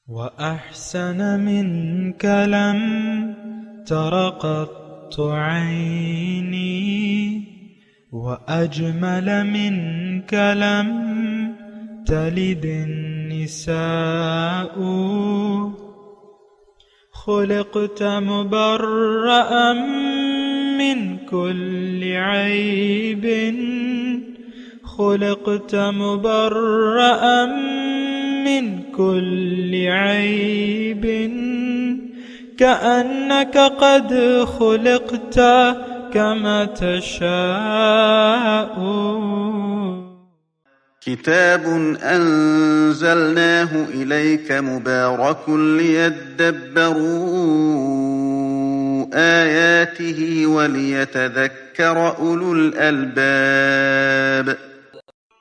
وأحسن منك لم تر قط عيني وأجمل منك لم تلد النساء خلقت مبرأ من كل عيب خلقت مبرأ من كل عيب كأنك قد خلقت كما تشاء. كتاب أنزلناه إليك مبارك ليدبروا آياته وليتذكر أولو الألباب.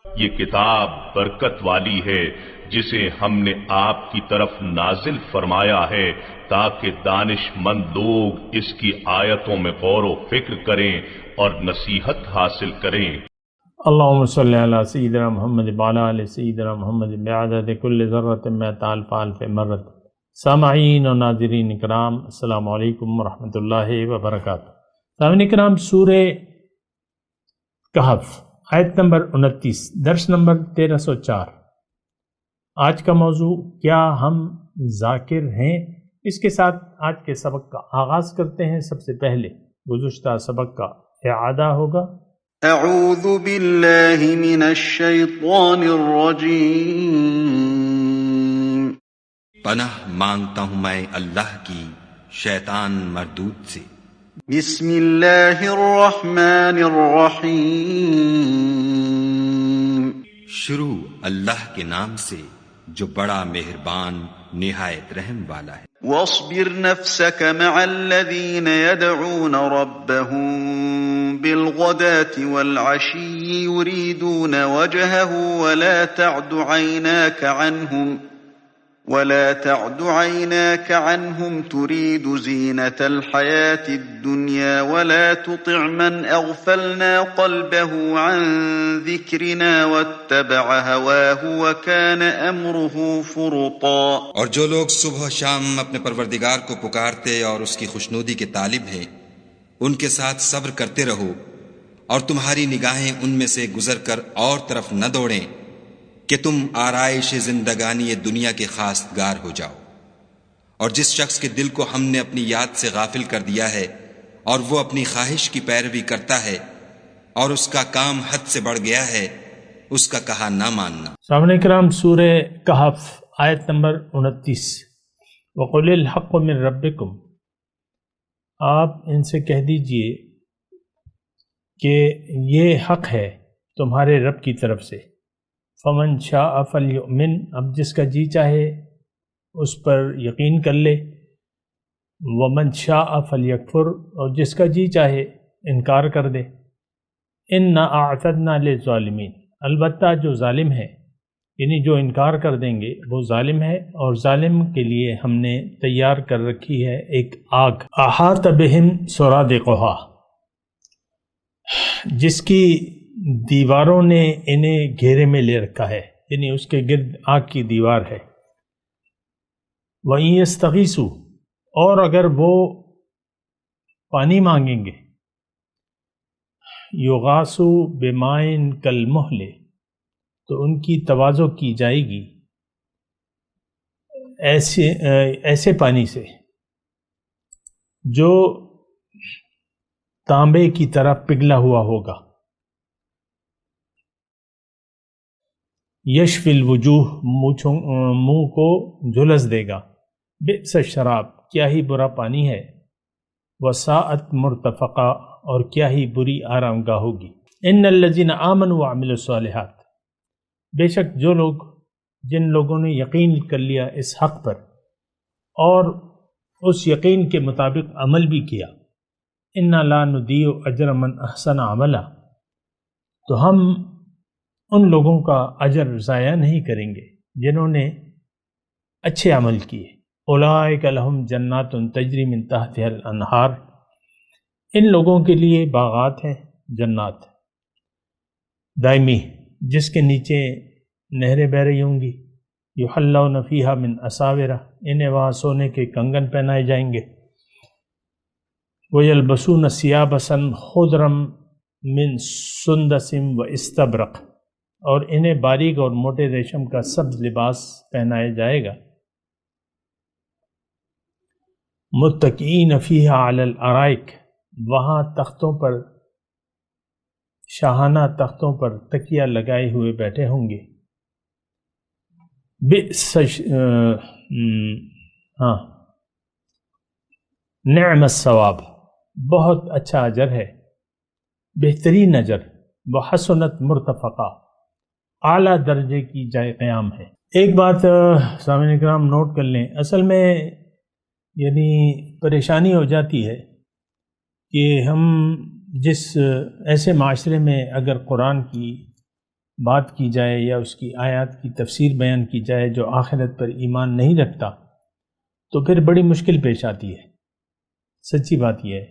یہ کتاب برکت والی ہے جسے ہم نے آپ کی طرف نازل فرمایا ہے تاکہ دانش مند لوگ اس کی آیتوں میں غور و فکر کریں اور نصیحت حاصل کریں. اللہم صلی علی سیدنا محمد وعلی آل سیدنا محمد بعدد کل ذرۃ مئۃ الف الف مرۃ. سامعین و ناظرین اکرام، السلام علیکم ورحمۃ اللہ وبرکاتہ. سامعین اکرام، سورہ کہف آیت نمبر 29، درس نمبر 1304. آج کا موضوع کیا ہم ذاکر ہیں؟ اس کے ساتھ آج کے سبق کا آغاز کرتے ہیں. سب سے پہلے گزشتہ سبق کا اعادہ ہوگا. اعوذ باللہ من الشیطان الرجیم. پناہ مانگتا ہوں میں اللہ کی شیطان مردود سے. بسم اللہ الرحمن الرحیم. شروع اللہ کے نام سے جو بڑا مہربان نہایت رحم والا ہے. واصبر نفسك مع الذين يدعون ربهم بالغداة والعشي يريدون وجهه ولا تعد عيناك عنهم تريد زينة الحياة الدنيا ولا تطع من أغفلنا قلبه عن ذكرنا واتبع هواه وكان أمره فرطا. اور جو لوگ صبح و شام اپنے پروردگار کو پکارتے اور اس کی خوشنودی کے طالب ہیں، ان کے ساتھ صبر کرتے رہو اور تمہاری نگاہیں ان میں سے گزر کر اور طرف نہ دوڑیں کہ تم آرائش زندگانی دنیا کے خواستگار ہو جاؤ. اور جس شخص کے دل کو ہم نے اپنی یاد سے غافل کر دیا ہے اور وہ اپنی خواہش کی پیروی کرتا ہے اور اس کا کام حد سے بڑھ گیا ہے، اس کا کہا نہ ماننا. سامعین کرام، سورہ کہف آیت نمبر 29. وَقُلِ الْحَقُّ مِن رَبِّكُمْ. آپ ان سے کہہ دیجئے کہ یہ حق ہے تمہارے رب کی طرف سے. فمن شاء فلیؤمن. اب جس کا جی چاہے اس پر یقین کر لے. ومن شاء فلیکفر. اور جس کا جی چاہے انکار کر دے. انا اعتدنا للظالمین. البتہ جو ظالم ہے، یعنی جو انکار کر دیں گے وہ ظالم ہے، اور ظالم کے لیے ہم نے تیار کر رکھی ہے ایک آگ. احاط بہم سرادقہا. جس کی دیواروں نے انہیں گھیرے میں لے رکھا ہے، یعنی اس کے گرد آگ کی دیوار ہے. وَإِن يَسْتَغِيثُوا. اور اگر وہ پانی مانگیں گے، يُغَاثُوا بِمَاءٍ كَالْمُهْلِ. تو ان کی تواضع کی جائے گی ایسے پانی سے جو تانبے کی طرح پگھلا ہوا ہوگا. یشفی الوجوہ. منہ کو جھلس دے گا. بئس الشراب. کیا ہی برا پانی ہے. وساءت مرتفقہ. اور کیا ہی بری آرام گاہ ہوگی. ان الذین آمنوا وعملوا الصالحات. بے شک جو لوگ، جن لوگوں نے یقین کر لیا اس حق پر اور اس یقین کے مطابق عمل بھی کیا. انا لا نضیع اجر من احسن عملا. تو ہم ان لوگوں کا اجر ضائع نہیں کریں گے جنہوں نے اچھے عمل کیے. اولئک لہم جنات تجری من تحتها الانہار. ان لوگوں کے لیے باغات ہیں، جنات دائمی، جس کے نیچے نہریں بہہ رہی ہوں گی. یحلون فیہا من اساور، انہیں وہاں سونے کے کنگن پہنائے جائیں گے، ویلبسون ثیابا خضرا من سندس و استبرق، اور انہیں باریک اور موٹے ریشم کا سبز لباس پہنایا جائے گا، متکئین فیہا علی الارائک، وہاں تختوں پر، شاہانہ تختوں پر تکیہ لگائے ہوئے بیٹھے ہوں گے، نعم الثواب، بہت اچھا اجر ہے، بہترین اجر، وحسنت مرتفقہ، اعلیٰ درجے کی جائے قیام ہے۔ ایک بات سامعین کرام نوٹ کر لیں، اصل میں یعنی پریشانی ہو جاتی ہے کہ ہم جس ایسے معاشرے میں اگر قرآن کی بات کی جائے یا اس کی آیات کی تفسیر بیان کی جائے جو آخرت پر ایمان نہیں رکھتا، تو پھر بڑی مشکل پیش آتی ہے۔ سچی بات یہ ہے،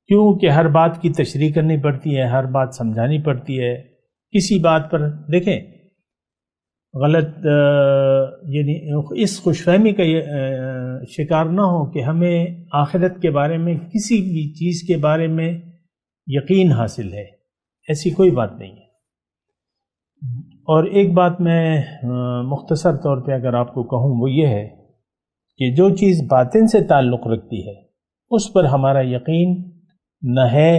کیونکہ ہر بات کی تشریح کرنی پڑتی ہے، ہر بات سمجھانی پڑتی ہے۔ کسی بات پر دیکھیں غلط یعنی اس خوش فہمی کا شکار نہ ہو کہ ہمیں آخرت کے بارے میں کسی بھی چیز کے بارے میں یقین حاصل ہے، ایسی کوئی بات نہیں ہے۔ اور ایک بات میں مختصر طور پہ اگر آپ کو کہوں وہ یہ ہے کہ جو چیز باطن سے تعلق رکھتی ہے اس پر ہمارا یقین نہ ہے،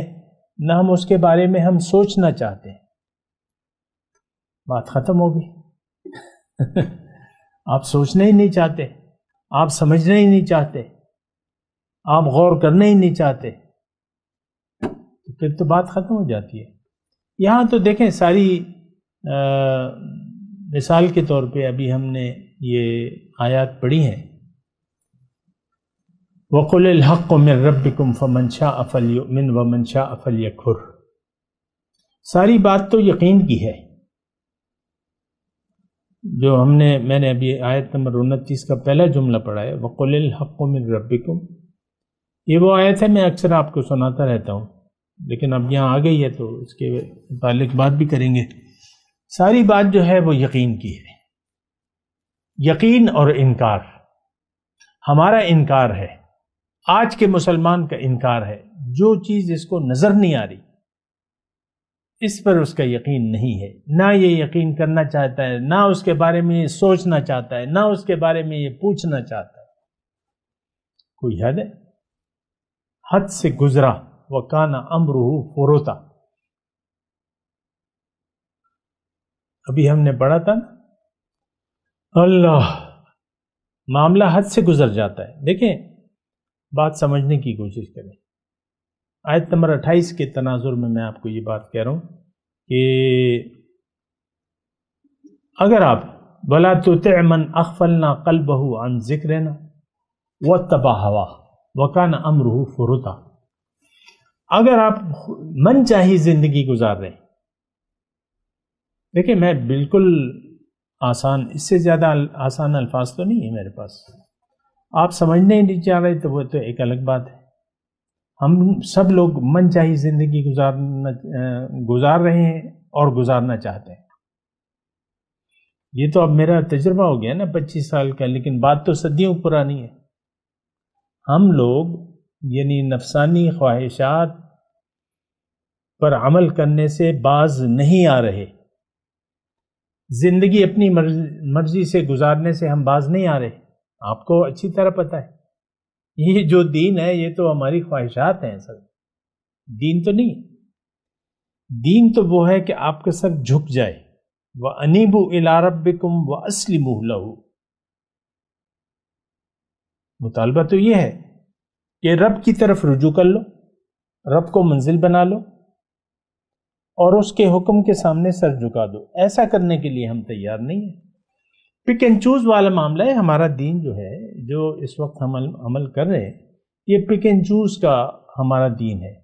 نہ ہم اس کے بارے میں ہم سوچنا چاہتے ہیں، بات ختم ہوگی۔ آپ سوچنا ہی نہیں چاہتے، آپ سمجھنا ہی نہیں چاہتے، آپ غور کرنا ہی نہیں چاہتے، تو پھر تو بات ختم ہو جاتی ہے۔ یہاں تو دیکھیں ساری مثال کے طور پہ ابھی ہم نے یہ آیات پڑھی ہیں، وَقُلِ الْحَقُّ مِن رَبِّكُمْ فَمَنْ شَاءَ فَلْيُؤْمِنْ وَمَنْ شَاءَ فَلْيَكْفُرْ، ساری بات تو یقین کی ہے۔ جو میں نے ابھی آیت نمبر 29 کا پہلا جملہ پڑھا ہے، وَقُلِ الْحَقُّ مِن رَبِّكُمْ، یہ وہ آیت ہے، میں اکثر آپ کو سناتا رہتا ہوں، لیکن اب یہاں آ گئی ہے تو اس کے متعلق بات بھی کریں گے۔ ساری بات جو ہے وہ یقین کی ہے، یقین اور انکار۔ ہمارا انکار ہے، آج کے مسلمان کا انکار ہے، جو چیز اس کو نظر نہیں آ رہی اس پر اس کا یقین نہیں ہے، نہ یہ یقین کرنا چاہتا ہے، نہ اس کے بارے میں یہ سوچنا چاہتا ہے، نہ اس کے بارے میں یہ پوچھنا چاہتا ہے۔ کوئی حد ہے؟ حد سے گزرا، وَكَانَ أَمْرُهُ فُرُطًا، ابھی ہم نے پڑھا تھا اللہ، معاملہ حد سے گزر جاتا ہے۔ دیکھیں بات سمجھنے کی کوشش کریں، آیت نمبر 28 کے تناظر میں آپ کو یہ بات کہہ رہا ہوں کہ اگر آپ وَلَا تُطِعْ مَنْ أَغْفَلْنَا قَلْبَهُ عَنْ ذِكْرِنَا وَاتَّبَعَ هَوَاهُ وَكَانَ أَمْرُهُ فُرُطًا، اگر آپ من چاہی زندگی گزار رہے ہیں، دیکھیں میں بالکل آسان، اس سے زیادہ آسان الفاظ تو نہیں ہے میرے پاس، آپ سمجھنے ہی نہیں چاہ رہے تو وہ تو ایک الگ بات ہے۔ ہم سب لوگ من چاہی زندگی گزار رہے ہیں اور گزارنا چاہتے ہیں۔ یہ تو اب میرا تجربہ ہو گیا نا 25 سال کا، لیکن بات تو صدیوں پرانی ہے۔ ہم لوگ یعنی نفسانی خواہشات پر عمل کرنے سے باز نہیں آ رہے، زندگی اپنی مرضی سے گزارنے سے ہم باز نہیں آ رہے۔ آپ کو اچھی طرح پتہ ہے یہ جو دین ہے یہ تو ہماری خواہشات ہیں، سر دین تو نہیں۔ دین تو وہ ہے کہ آپ کا سر جھک جائے، وَأَنِيبُوا إِلَىٰ رَبِّكُمْ وَأَسْلِمُوا لَهُ، مطالبہ تو یہ ہے کہ رب کی طرف رجوع کر لو، رب کو منزل بنا لو اور اس کے حکم کے سامنے سر جھکا دو۔ ایسا کرنے کے لیے ہم تیار نہیں ہیں۔ پک اینڈ چوز والا معاملہ ہے ہمارا دین، جو ہے جو اس وقت ہم عمل کر رہے ہیں یہ پک اینڈ چوز کا ہمارا دین ہے۔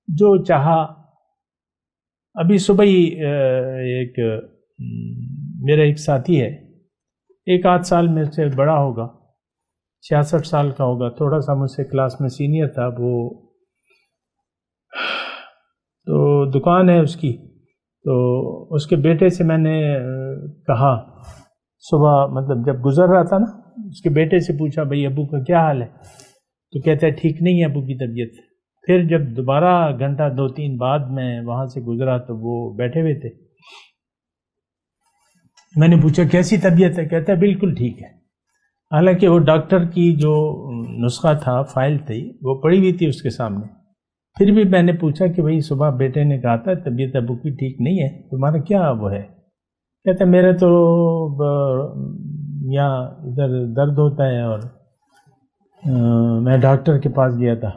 جو چاہا، ابھی صبح ہی میرا ایک ساتھی ہے، 1-8 سال میرے سے بڑا ہوگا، 66 سال کا ہوگا، تھوڑا سا مجھ سے کلاس میں سینئر تھا، وہ تو دکان ہے اس کی، تو اس کے بیٹے سے میں نے کہا صبح مطلب جب گزر رہا تھا نا، اس کے بیٹے سے پوچھا بھائی ابو کا کیا حال ہے، تو کہتا ہے ٹھیک نہیں ہے ابو کی طبیعت۔ پھر جب دوبارہ گھنٹہ 2-3 بعد میں وہاں سے گزرا تو وہ بیٹھے ہوئے تھے۔ میں نے پوچھا کیسی طبیعت ہے، کہتا ہے بالکل ٹھیک ہے۔ حالانکہ وہ ڈاکٹر کی جو نسخہ تھا، فائل تھی، وہ پڑی ہوئی تھی اس کے سامنے۔ پھر بھی میں نے پوچھا کہ بھائی صبح بیٹے نے کہا تھا طبیعت ابو کی ٹھیک نہیں ہے، تمہارا کیا وہ ہے؟ کہتا ہے میرا تو یہاں ادھر درد ہوتا ہے، اور میں ڈاکٹر کے پاس گیا تھا،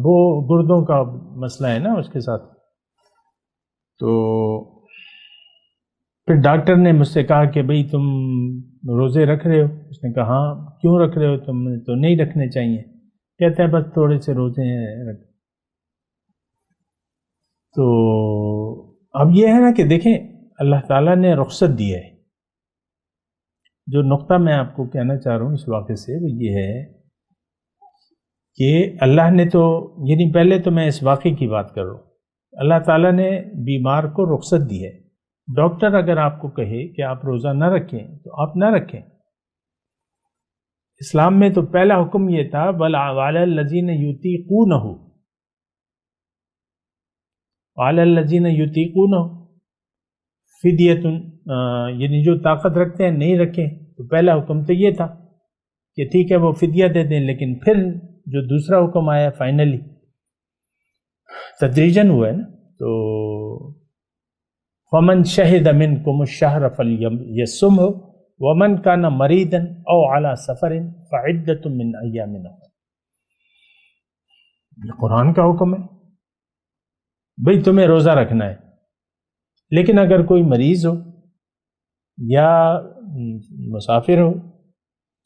وہ گردوں کا مسئلہ ہے نا اس کے ساتھ۔ تو پھر ڈاکٹر نے مجھ سے کہا کہ بھئی تم روزے رکھ رہے ہو؟ اس نے کہا ہاں۔ کیوں رکھ رہے ہو؟ تم تو نہیں رکھنے چاہیے۔ کہتا ہے بس تھوڑے سے روزے ہیں۔ تو اب یہ ہے نا کہ دیکھیں اللہ تعالیٰ نے رخصت دی ہے۔ جو نقطہ میں آپ کو کہنا چاہ رہا ہوں اس واقعے سے وہ یہ ہے کہ اللہ نے تو، یعنی پہلے تو میں اس واقعے کی بات کر رہا ہوں، اللہ تعالیٰ نے بیمار کو رخصت دی ہے۔ ڈاکٹر اگر آپ کو کہے کہ آپ روزہ نہ رکھیں تو آپ نہ رکھیں۔ اسلام میں تو پہلا حکم یہ تھا وَعَلَى الَّذِينَ يُطِيقُونَهُ، وَعَلَى الَّذِينَ يُطِيقُونَهُ فدیۃ، یعنی جو طاقت رکھتے ہیں نہیں رکھیں۔ تو پہلا حکم تو یہ تھا کہ ٹھیک ہے وہ فدیہ دے دیں، لیکن پھر جو دوسرا حکم آیا فائنلی تدریجاً ہوا ہے نا، تو فَمَنْ شَهِدَ مِنْكُمُ الشَّهْرَ فَلْيَصُمْهُ وَمَنْ كَانَ مَرِيضًا أَوْ عَلَى سَفَرٍ فَعِدَّةٌ مِّنْ أَيَّامٍ أُخَرَ۔ یہ قرآن کا حکم ہے، بھئی تمہیں روزہ رکھنا ہے، لیکن اگر کوئی مریض ہو یا مسافر ہو،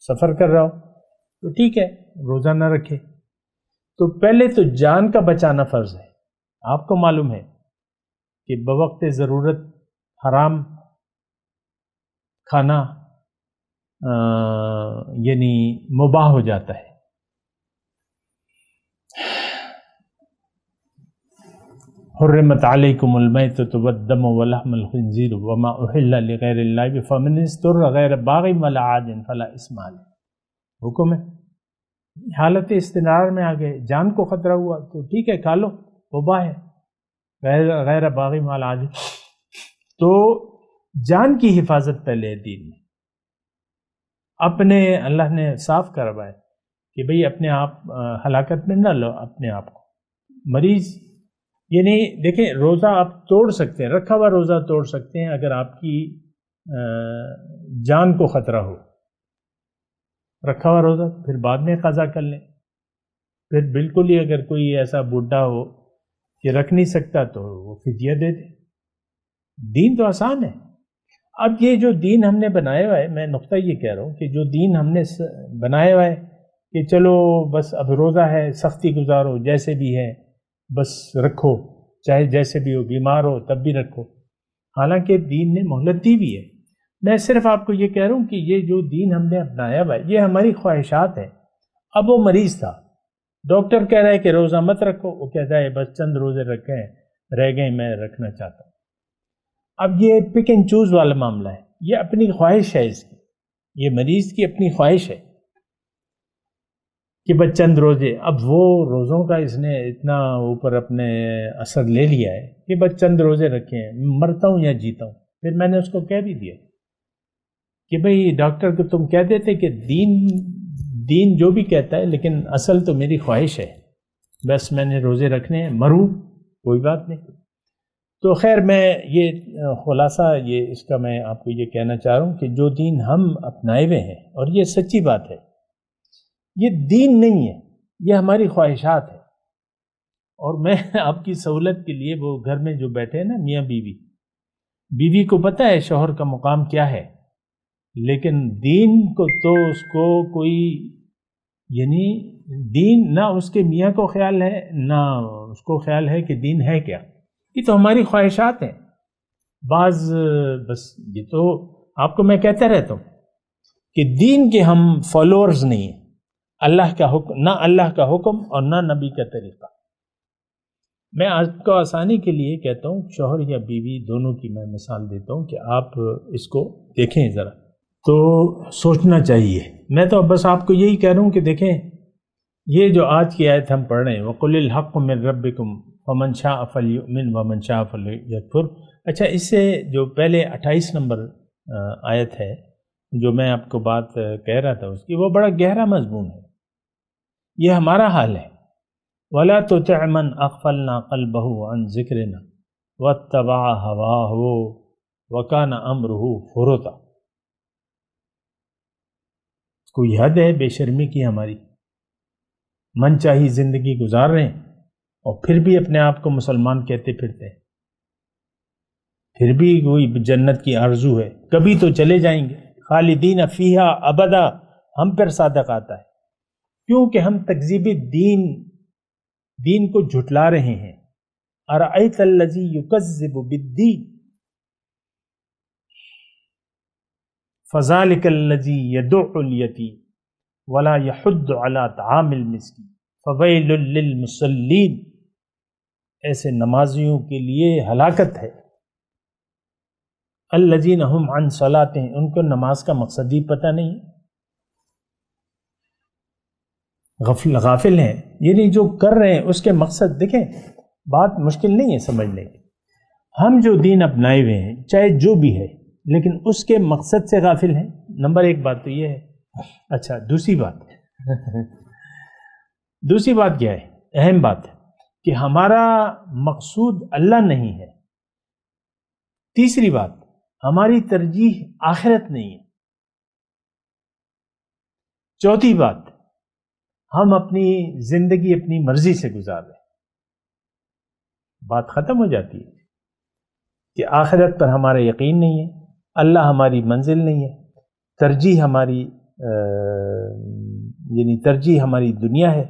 سفر کر رہا ہو تو ٹھیک ہے روزہ نہ رکھے۔ تو پہلے تو جان کا بچانا فرض ہے۔ آپ کو معلوم ہے کہ بوقت ضرورت حرام کھانا یعنی مباح ہو جاتا ہے۔ حرمت علیکم المیتۃ والدم ولحم الخنزیر وما احل لغیر اللہ بہ فمن اضطر غیر باغ ولا عاد فلا اثم علیہ۔ حکم ہے، حالت استنار میں آ گئے، جان کو خطرہ ہوا تو ٹھیک ہے کھا لو، مباح ہے، غیر باغ ولا عاد۔ تو جان کی حفاظت پہلے ہے دین میں۔ اپنے اللہ نے صاف کروایا کہ بھئی اپنے آپ ہلاکت میں نہ لو اپنے آپ کو۔ مریض یعنی دیکھیں روزہ آپ توڑ سکتے ہیں، رکھا ہوا روزہ توڑ سکتے ہیں اگر آپ کی جان کو خطرہ ہو۔ رکھا ہوا روزہ پھر بعد میں قضا کر لیں۔ پھر بالکل ہی اگر کوئی ایسا بوڑھا ہو کہ رکھ نہیں سکتا تو وہ فدیہ دے دے۔ دین تو آسان ہے۔ اب یہ جو دین ہم نے بنایا ہوا ہے، میں نقطہ یہ کہہ رہا ہوں کہ جو دین ہم نے بنایا ہوا ہے کہ چلو بس اب روزہ ہے سختی گزارو، جیسے بھی ہے بس رکھو، چاہے جیسے بھی ہو، بیمار ہو تب بھی رکھو، حالانکہ دین نے مہلت دی بھی ہے۔ میں صرف آپ کو یہ کہہ رہا ہوں کہ یہ جو دین ہم نے اپنایا ہوا ہے یہ ہماری خواہشات ہیں۔ اب وہ مریض تھا، ڈاکٹر کہہ رہا ہے کہ روزہ مت رکھو، وہ کہتا ہے بس چند روزے رکھے ہیں رہ گئے میں رکھنا چاہتا ہوں۔ اب یہ پک اینڈ چوز والا معاملہ ہے، یہ اپنی خواہش ہے اس کی، یہ مریض کی اپنی خواہش ہے کہ بس چند روزے۔ اب وہ روزوں کا اس نے اتنا اوپر اپنے اثر لے لیا ہے کہ بس چند روزے رکھے ہیں، مرتا ہوں یا جیتا ہوں۔ پھر میں نے اس کو کہہ بھی دیا کہ بھئی ڈاکٹر کو تم کہہ دیتے کہ دین جو بھی کہتا ہے، لیکن اصل تو میری خواہش ہے، بس میں نے روزے رکھنے ہیں، مروں کوئی بات نہیں۔ تو خیر میں یہ خلاصہ یہ اس کا میں آپ کو یہ کہنا چاہ رہا ہوں کہ جو دین ہم اپنائے ہوئے ہیں، اور یہ سچی بات ہے، یہ دین نہیں ہے، یہ ہماری خواہشات ہے۔ اور میں آپ کی سہولت کے لیے وہ گھر میں جو بیٹھے ہیں نا میاں بیوی کو پتہ ہے شوہر کا مقام کیا ہے، لیکن دین کو تو اس کو کوئی یعنی دین نہ اس کے میاں کو خیال ہے نہ اس کو خیال ہے کہ دین ہے کیا۔ یہ تو ہماری خواہشات ہیں۔ بعض بس یہ تو آپ کو میں کہتا رہتا ہوں کہ دین کے ہم فالوورز نہیں ہیں، اللہ کا حکم، نہ اللہ کا حکم اور نہ نبی کا طریقہ۔ میں آپ کو آسانی کے لیے کہتا ہوں، شوہر یا بیوی دونوں کی میں مثال دیتا ہوں کہ آپ اس کو دیکھیں ذرا تو سوچنا چاہیے. میں تو بس آپ کو یہی کہہ رہا ہوں کہ دیکھیں یہ جو آج کی آیت ہم پڑھ رہے ہیں وَقُلِ الْحَقُّ مِنْ رَبِّكُمْ فَمَنْ شَاءَ فَلْيُؤْمِنْ وَمَنْ شَاءَ فَلْيَكْفُرْ. اچھا، اس سے جو پہلے 28 نمبر آیت ہے جو میں آپ کو بات کہہ رہا تھا اس کی، وہ بڑا گہرا مضمون ہے. یہ ہمارا حال ہے. وَلَا تُطِعْ مَنْ أَغْفَلْنَا قَلْبَهُ عَنْ ذِكْرِنَا وَاتَّبَعَ هَوَاهُ وَكَانَ أَمْرُهُ فُرُطًا. کوئی حد ہے بے شرمی کی ہماری؟ من چاہی زندگی گزار رہے ہیں اور پھر بھی اپنے آپ کو مسلمان کہتے پھرتے ہیں. پھر بھی کوئی جنت کی آرزو ہے. کبھی تو چلے جائیں گے. خالدین فیہا ابدا. ہم پر صادق آتا ہے کیونکہ ہم تکذیب دین کو جھٹلا رہے ہیں. ارأیت الذی یکذب بالدین فذلک الذی یدع الیتیم ولا یحض علی طعام المسکین فویل للمصلین. ایسے نمازیوں کے لیے ہلاکت ہے. الذین هم عن صلاتہم، ان کو نماز کا مقصد ہی پتہ نہیں، غافل ہیں. یعنی جو کر رہے ہیں اس کے مقصد دیکھیں. بات مشکل نہیں ہے سمجھنے کی. ہم جو دین اپنائے ہوئے ہیں چاہے جو بھی ہے لیکن اس کے مقصد سے غافل ہیں. نمبر ایک بات تو یہ ہے. اچھا، دوسری بات کیا ہے؟ اہم بات ہے کہ ہمارا مقصود اللہ نہیں ہے. تیسری بات، ہماری ترجیح آخرت نہیں ہے. چوتھی بات، ہم اپنی زندگی اپنی مرضی سے گزار رہے ہیں. بات ختم ہو جاتی ہے کہ آخرت پر ہمارا یقین نہیں ہے، اللہ ہماری منزل نہیں ہے، ترجیح ہماری دنیا ہے.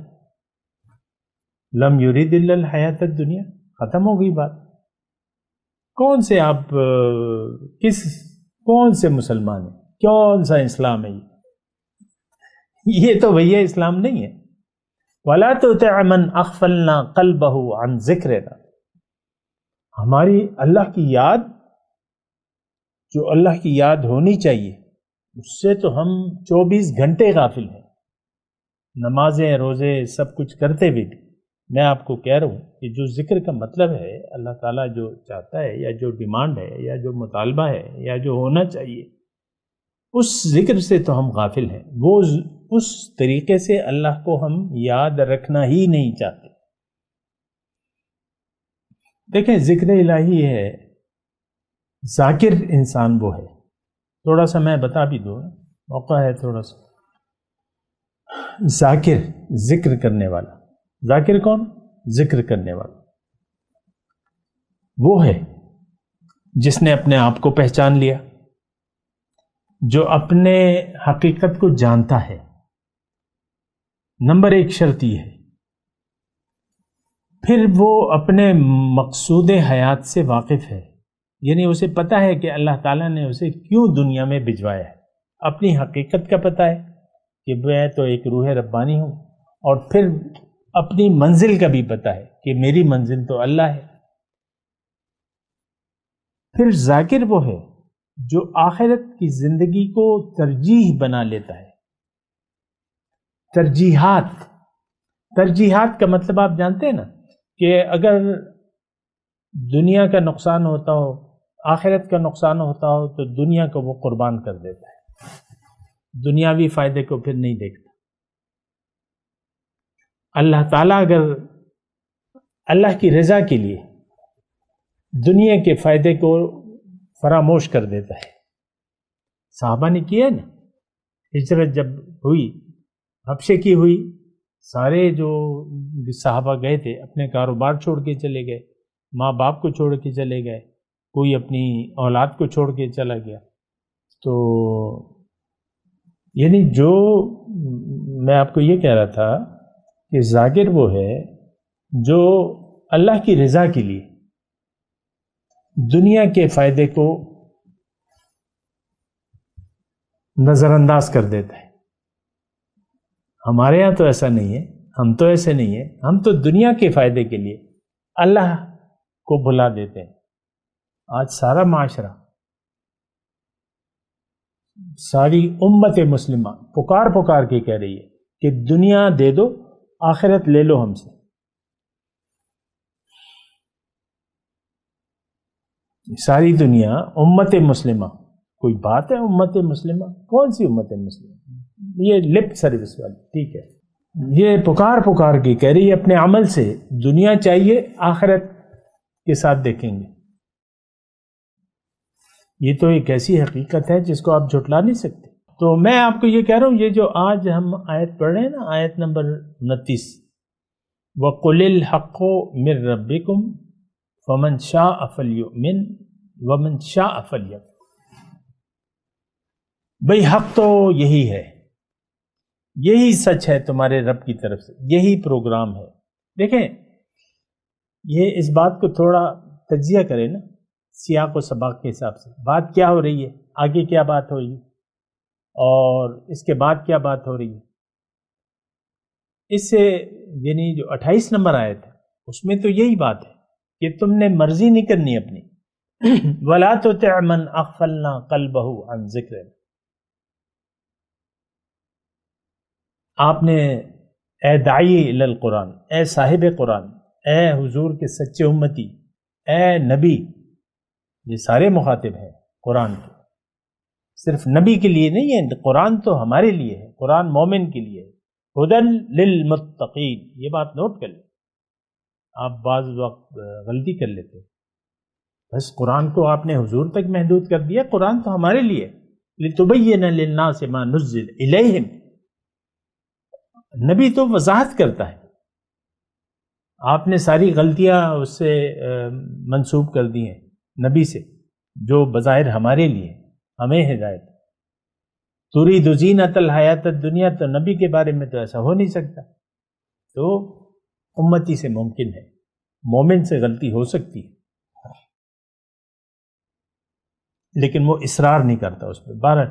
لم یرید الا الحیات الدنیا. ختم ہو گئی بات. کون سے مسلمان ہیں؟ کون سا اسلام ہے یہ تو بھیا اسلام نہیں ہے. وَلَا تُطِعْ مَنْ أَغْفَلْنَا قَلْبَهُ عَنْ ذِكْرِنَا. ہماری اللہ کی یاد، جو اللہ کی یاد ہونی چاہیے، اس سے تو ہم 24 گھنٹے غافل ہیں. نمازیں روزے سب کچھ کرتے ہوئے بھی میں آپ کو کہہ رہا ہوں کہ جو ذکر کا مطلب ہے، اللہ تعالیٰ جو چاہتا ہے یا جو ڈیمانڈ ہے یا جو مطالبہ ہے یا جو ہونا چاہیے، اس ذکر سے تو ہم غافل ہیں. وہ اس طریقے سے اللہ کو ہم یاد رکھنا ہی نہیں چاہتے. دیکھیں ذکر الہی ہے، ذاکر انسان وہ ہے. تھوڑا سا میں بتا بھی دوں، موقع ہے تھوڑا سا. ذاکر، ذکر کرنے والا. ذاکر کون؟ ذکر کرنے والا وہ ہے جس نے اپنے آپ کو پہچان لیا، جو اپنے حقیقت کو جانتا ہے. نمبر ایک شرط یہ ہے. پھر وہ اپنے مقصود حیات سے واقف ہے، یعنی اسے پتہ ہے کہ اللہ تعالیٰ نے اسے کیوں دنیا میں بھجوایا ہے. اپنی حقیقت کا پتہ ہے کہ میں تو ایک روح ربانی ہوں، اور پھر اپنی منزل کا بھی پتہ ہے کہ میری منزل تو اللہ ہے. پھر ذاکر وہ ہے جو آخرت کی زندگی کو ترجیح بنا لیتا ہے. ترجیحات کا مطلب آپ جانتے ہیں نا، کہ اگر دنیا کا نقصان ہوتا ہو، آخرت کا نقصان ہوتا ہو، تو دنیا کو وہ قربان کر دیتا ہے، دنیاوی فائدے کو پھر نہیں دیکھتا. اللہ تعالیٰ اگر اللہ کی رضا کے لیے دنیا کے فائدے کو فراموش کر دیتا ہے. صحابہ نے کیا نا، ہجرت جب ہوئی، حبشے کی ہوئی، سارے جو صحابہ گئے تھے اپنے کاروبار چھوڑ کے چلے گئے، ماں باپ کو چھوڑ کے چلے گئے، کوئی اپنی اولاد کو چھوڑ کے چلا گیا. تو یعنی جو میں آپ کو یہ کہہ رہا تھا کہ ذاکر وہ ہے جو اللہ کی رضا کے لیے دنیا کے فائدے کو نظر انداز کر دیتا ہے. ہمارے یہاں تو ایسا نہیں ہے، ہم تو ایسے نہیں ہیں. ہم تو دنیا کے فائدے کے لیے اللہ کو بھلا دیتے ہیں. آج سارا معاشرہ ساری امت مسلمہ پکار کے کہہ رہی ہے کہ دنیا دے دو، آخرت لے لو ہم سے۔ ساری دنیا امت مسلمہ، کوئی بات ہے امت مسلمہ؟ کون سی امت مسلمہ؟ یہ لپ سروس والی، ٹھیک ہے، یہ پکار کے کہہ رہی ہے اپنے عمل سے دنیا چاہیے، آخرت کے ساتھ دیکھیں گے۔ یہ تو ایک ایسی حقیقت ہے جس کو آپ جھٹلا نہیں سکتے۔ تو میں آپ کو یہ کہہ رہا ہوں، یہ جو آج ہم آیت پڑھ رہے ہیں نا، آیت نمبر 29، وَقُلِ الْحَقُّ مِن رَبِّكُمْ فَمَنْ شَاءَ فَلْيُؤْمِنْ وَمَنْ شَاءَ فَلْيَكْفُرْ۔ بھئی حق تو یہی ہے، یہی سچ ہے تمہارے رب کی طرف سے، یہی پروگرام ہے۔ دیکھیں، یہ اس بات کو تھوڑا تجزیہ کریں نا، سیاق و سباق کے حساب سے، بات کیا ہو رہی ہے، آگے کیا بات ہو رہی ہے، اور اس کے بعد کیا بات ہو رہی ہے۔ اس سے یعنی جو 28 نمبر آیت ہے اس میں تو یہی بات ہے کہ تم نے مرضی نہیں کرنی اپنی۔ وَلَا تُطِعْ مَنْ أَغْفَلْنَا قَلْبَهُ عَنْ ذِكْرِنَا۔ آپ نے اے داعی الی القرآن، اے صاحب قرآن، اے حضور کے سچے امتی، اے نبی، یہ سارے مخاطب ہیں قرآن کے، صرف نبی کے لیے نہیں ہے، قرآن تو ہمارے لیے ہے، قرآن مومن کے لیے ہے۔ ہدی للمتقین، یہ بات نوٹ کر لیں، آپ بعض وقت غلطی کر لیتے ہیں، بس قرآن کو آپ نے حضور تک محدود کر دیا، قرآن تو ہمارے لیے ہے، لتبین للناس ما نزل الیہم۔ نبی تو وضاحت کرتا ہے، آپ نے ساری غلطیاں اس سے منسوب کر دی ہیں نبی سے، جو بظاہر ہمارے لیے، ہمیں ہدایت۔ تريد زینت الحیات الدنیا، تو نبی کے بارے میں تو ایسا ہو نہیں سکتا، تو امتی سے ممکن ہے، مومن سے غلطی ہو سکتی ہے، لیکن وہ اصرار نہیں کرتا اس پہ۔ بہرحال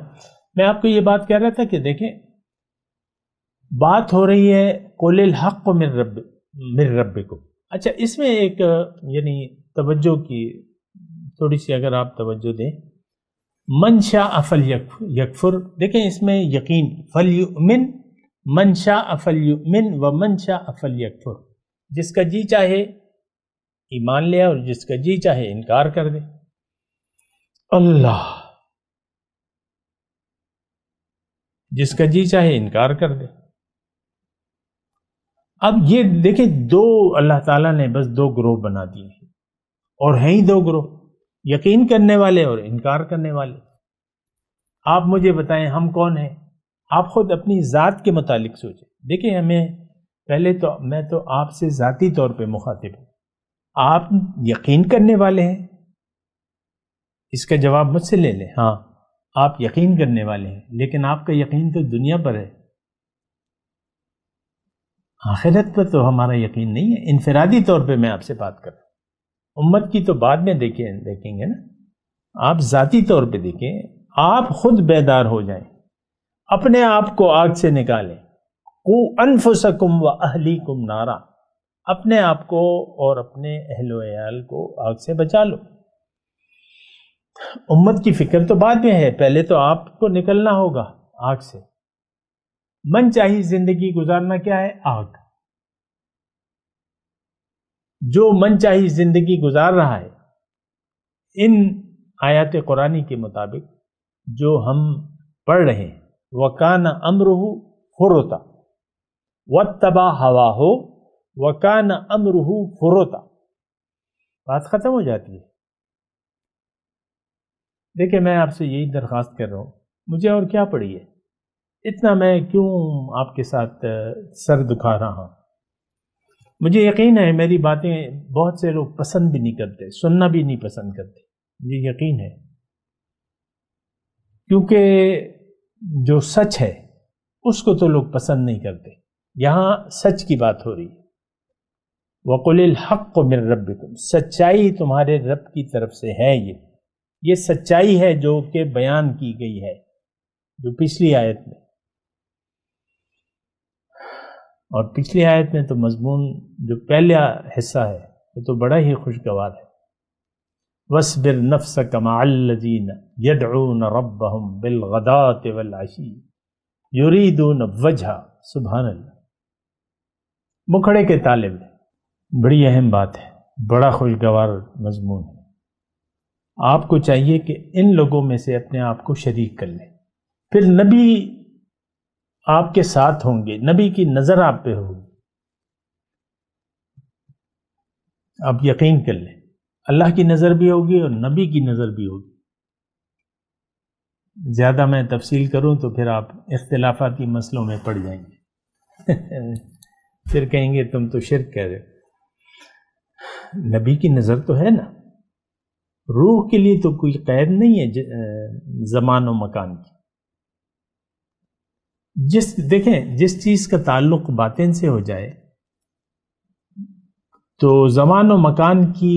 میں آپ کو یہ بات کہہ رہا تھا کہ دیکھیں، بات ہو رہی ہے قُلِ الْحَقُّ مِن رَبِّكُمْ۔ اچھا، اس میں ایک یعنی توجہ کی تھوڑی سی اگر آپ توجہ دیں، من شاء فلیکفر، دیکھیں اس میں یقین، فلیؤمن، من شاء فلیؤمن ومن شاء فلیکفر، جس کا جی چاہے ایمان لے اور جس کا جی چاہے انکار کر دے۔ اللہ، جس کا جی چاہے انکار کر دے۔ اب یہ دیکھیں، دو اللہ تعالیٰ نے بس دو گروہ بنا دیے ہیں، اور ہیں ہی دو گروہ، یقین کرنے والے اور انکار کرنے والے۔ آپ مجھے بتائیں ہم کون ہیں؟ آپ خود اپنی ذات کے متعلق سوچیں۔ دیکھیں، ہمیں پہلے تو میں تو آپ سے ذاتی طور پہ مخاطب ہوں، آپ یقین کرنے والے ہیں؟ اس کا جواب مجھ سے لے لیں، ہاں آپ یقین کرنے والے ہیں، لیکن آپ کا یقین تو دنیا پر ہے، آخرت پر تو ہمارا یقین نہیں ہے۔ انفرادی طور پہ میں آپ سے بات کر رہا ہوں، امت کی تو بعد میں دیکھیں گے نا، آپ ذاتی طور پہ دیکھیں، آپ خود بیدار ہو جائیں، اپنے آپ کو آگ سے نکالیں، قُوا انفسکم واہلیکم نارا، اپنے آپ کو اور اپنے اہل و عیال کو آگ سے بچا لو۔ امت کی فکر تو بعد میں ہے، پہلے تو آپ کو نکلنا ہوگا آگ سے۔ من چاہی زندگی گزارنا کیا ہے؟ آگ۔ جو من چاہی زندگی گزار رہا ہے، ان آیات قرآنی کے مطابق جو ہم پڑھ رہے ہیں، وَكَانَ أَمْرُهُ فُرُطًا وَاتَّبَعَ هَوَاهُ وَكَانَ أَمْرُهُ فُرُطًا، بات ختم ہو جاتی ہے۔ دیکھیں، میں آپ سے یہی درخواست کر رہا ہوں، مجھے اور کیا پڑی ہے، اتنا میں کیوں آپ کے ساتھ سر دکھا رہا ہوں؟ مجھے یقین ہے میری باتیں بہت سے لوگ پسند بھی نہیں کرتے، سننا بھی نہیں پسند کرتے، یہ یقین ہے، کیونکہ جو سچ ہے اس کو تو لوگ پسند نہیں کرتے۔ یہاں سچ کی بات ہو رہی ہے، وَقُلِ الْحَقُّ مِن رَبِّكُمْ، سچائی تمہارے رب کی طرف سے ہے، یہ سچائی ہے جو کہ بیان کی گئی ہے، جو پچھلی آیت میں، اور پچھلی آیت میں تو مضمون جو پہلا حصہ ہے وہ تو بڑا ہی خوشگوار ہے۔ وَاصْبِرْ نَفْسَكَ مَعَ الَّذِينَ يَدْعُونَ رَبَّهُمْ بِالْغَدَاةِ وَالْعَشِيِّ يُرِيدُونَ وَجْهَهُ. سبحان اللہ. مکھڑے کے طالب بڑی اہم بات ہے، بڑا خوشگوار مضمون ہے. آپ کو چاہیے کہ ان لوگوں میں سے اپنے آپ کو شریک کر لیں. پھر نبی آپ کے ساتھ ہوں گے، نبی کی نظر آپ پہ ہوگی. آپ یقین کر لیں، اللہ کی نظر بھی ہوگی اور نبی کی نظر بھی ہوگی. زیادہ میں تفصیل کروں تو پھر آپ اختلافاتی مسئلوں میں پڑ جائیں گے. پھر کہیں گے تم تو شرک کہہ رہے ہو. نبی کی نظر تو ہے نا. روح کے لیے تو کوئی قید نہیں ہے زمان و مکان کی. دیکھیں جس چیز کا تعلق باطن سے ہو جائے تو زمان و مکان کی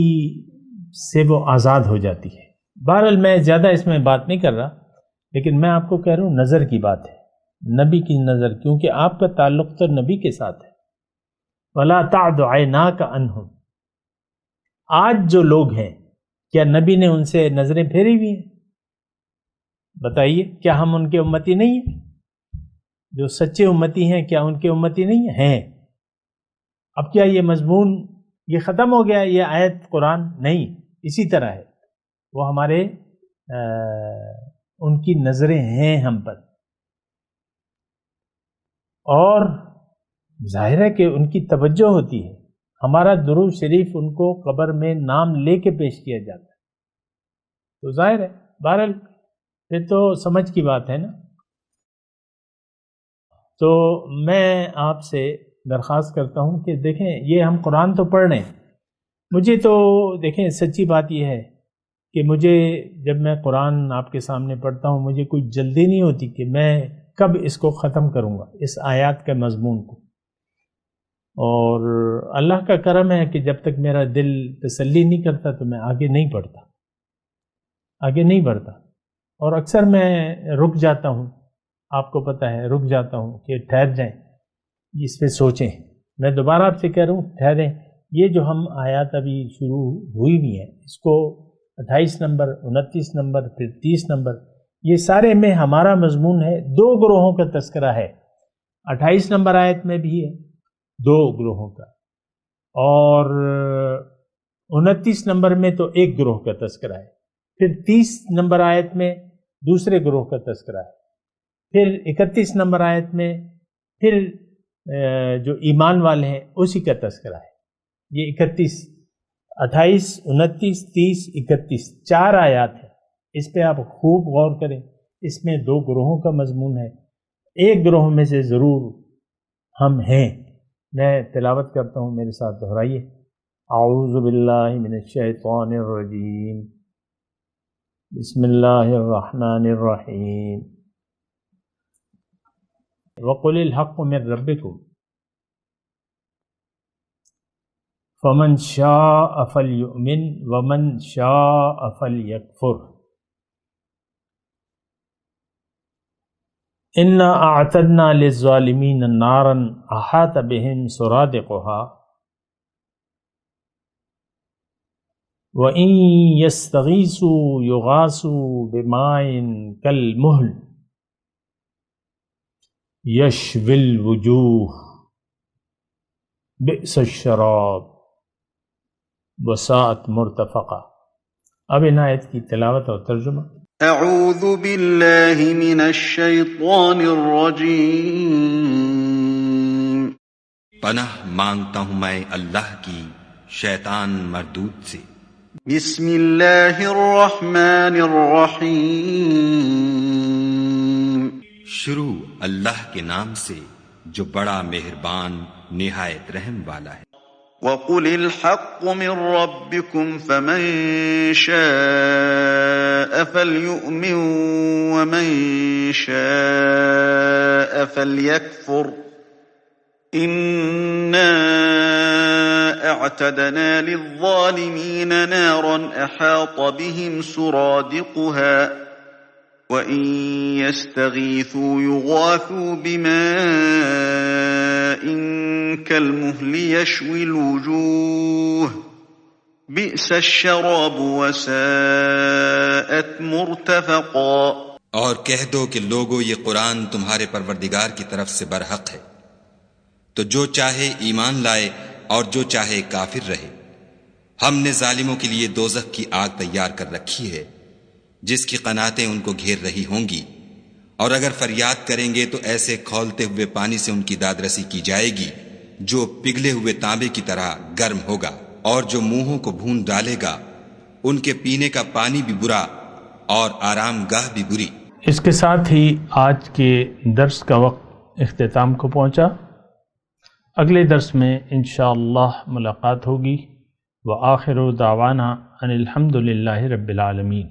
سے وہ آزاد ہو جاتی ہے. بہرحال میں زیادہ اس میں بات نہیں کر رہا، لیکن میں آپ کو کہہ رہا ہوں نظر کی بات ہے، نبی کی نظر، کیونکہ آپ کا تعلق تو نبی کے ساتھ ہے. وَلَا تَعْدُ عَيْنَاكَ عَنْهُمْ. آج جو لوگ ہیں، کیا نبی نے ان سے نظریں پھیری ہوئی ہیں؟ بتائیے، کیا ہم ان کے امتی نہیں ہیں؟ جو سچے امتی ہیں کیا ان کے امتی نہیں ہیں؟ اب کیا یہ مضمون یہ ختم ہو گیا؟ یہ آیت قرآن نہیں، اسی طرح ہے. وہ ہمارے ان کی نظریں ہیں ہم پر، اور ظاہر ہے کہ ان کی توجہ ہوتی ہے. ہمارا درود شریف ان کو قبر میں نام لے کے پیش کیا جاتا ہے، تو ظاہر ہے. بہرحال پھر تو سمجھ کی بات ہے نا. تو میں آپ سے درخواست کرتا ہوں کہ دیکھیں یہ ہم قرآن تو پڑھ رہے ہیں. مجھے تو دیکھیں سچی بات یہ ہے کہ مجھے جب میں قرآن آپ کے سامنے پڑھتا ہوں مجھے کوئی جلدی نہیں ہوتی کہ میں کب اس کو ختم کروں گا، اس آیات کے مضمون کو. اور اللہ کا کرم ہے کہ جب تک میرا دل تسلی نہیں کرتا تو میں آگے نہیں بڑھتا. اور اکثر میں رک جاتا ہوں، آپ کو پتہ ہے رک جاتا ہوں کہ ٹھہر جائیں، اس پہ سوچیں. میں دوبارہ آپ سے کہہ رہا ہوں ٹھہریں. یہ جو ہم آیات ابھی شروع ہوئی بھی ہیں، اس کو 28 نمبر 29 نمبر پھر 30 نمبر، یہ سارے میں ہمارا مضمون ہے. 2 گروہوں کا تذکرہ ہے. 28 نمبر آیت میں بھی ہے 2 گروہوں کا، اور 29 نمبر میں تو 1 گروہ کا تذکرہ ہے. پھر 30 نمبر آیت میں دوسرے گروہ کا تذکرہ ہے. پھر 31 نمبر آیت میں پھر جو ایمان والے ہیں اسی کا تذکرہ ہے. یہ 31 28 29 30 31 4 آیات ہیں. اس پہ آپ خوب غور کریں. اس میں 2 گروہوں کا مضمون ہے. 1 گروہ میں سے ضرور ہم ہیں. میں تلاوت کرتا ہوں، میرے ساتھ دہرائیے. اعوذ باللہ من الشیطان الرجیم، بسم اللہ الرحمن الرحیم. وَقُلِ الْحَقُّ مِنْ رَبِّكُمْ فَمَنْ شَاءَ فَلْيُؤْمِنْ وَمَنْ شَاءَ فَلْيَكْفُرْ إِنَّا أَعْتَدْنَا لِلظَّالِمِينَ نَارًا أَحَاطَ بِهِمْ سُرَادِقُهَا وَإِنْ يَسْتَغِيثُوا يُغَاثُوا بِمَاءٍ كَالْمُهْلِ يشوي الوجوه بئس الشراب وساءت مرتفقا. اب ان آیت کی تلاوت اور ترجمہ. اعوذ باللہ من الشیطان الرجیم. پناہ مانگتا ہوں میں اللہ کی شیطان مردود سے. بسم اللہ الرحمن الرحیم. شروع اللہ کے نام سے جو بڑا مہربان نہایت رحم والا ہے. وَقُلِ الْحَقُّ مِنْ رَبِّكُمْ فَمَنْ شَاءَ فَلْيُؤْمِنْ وَمَنْ شَاءَ فَلْيَكْفُرْ إِنَّا أَعْتَدْنَا لِلظَّالِمِينَ نَارًا أَحَاطَ بِهِمْ سُرَادِقُهَا وَإِنْ يَسْتَغِيثُوا يُغَاثُوا بِمَاءٍ كَالْمُهْلِ يَشْوِي الْوُجُوهَ بئس الشراب وساءت مرتفقا۔ اور کہہ دو کہ لوگو یہ قرآن تمہارے پروردگار کی طرف سے برحق ہے، تو جو چاہے ایمان لائے اور جو چاہے کافر رہے۔ ہم نے ظالموں کے لیے دوزخ کی آگ تیار کر رکھی ہے جس کی قناتیں ان کو گھیر رہی ہوں گی، اور اگر فریاد کریں گے تو ایسے کھولتے ہوئے پانی سے ان کی داد رسی کی جائے گی جو پگھلے ہوئے تانبے کی طرح گرم ہوگا، اور جو منہوں کو بھون ڈالے گا ان کے پینے کا پانی بھی برا اور آرام گاہ بھی بری۔ اس کے ساتھ ہی آج کے درس کا وقت اختتام کو پہنچا۔ اگلے درس میں انشاءاللہ ملاقات ہوگی۔ وآخر دعوانا ان الحمد للہ رب العالمین۔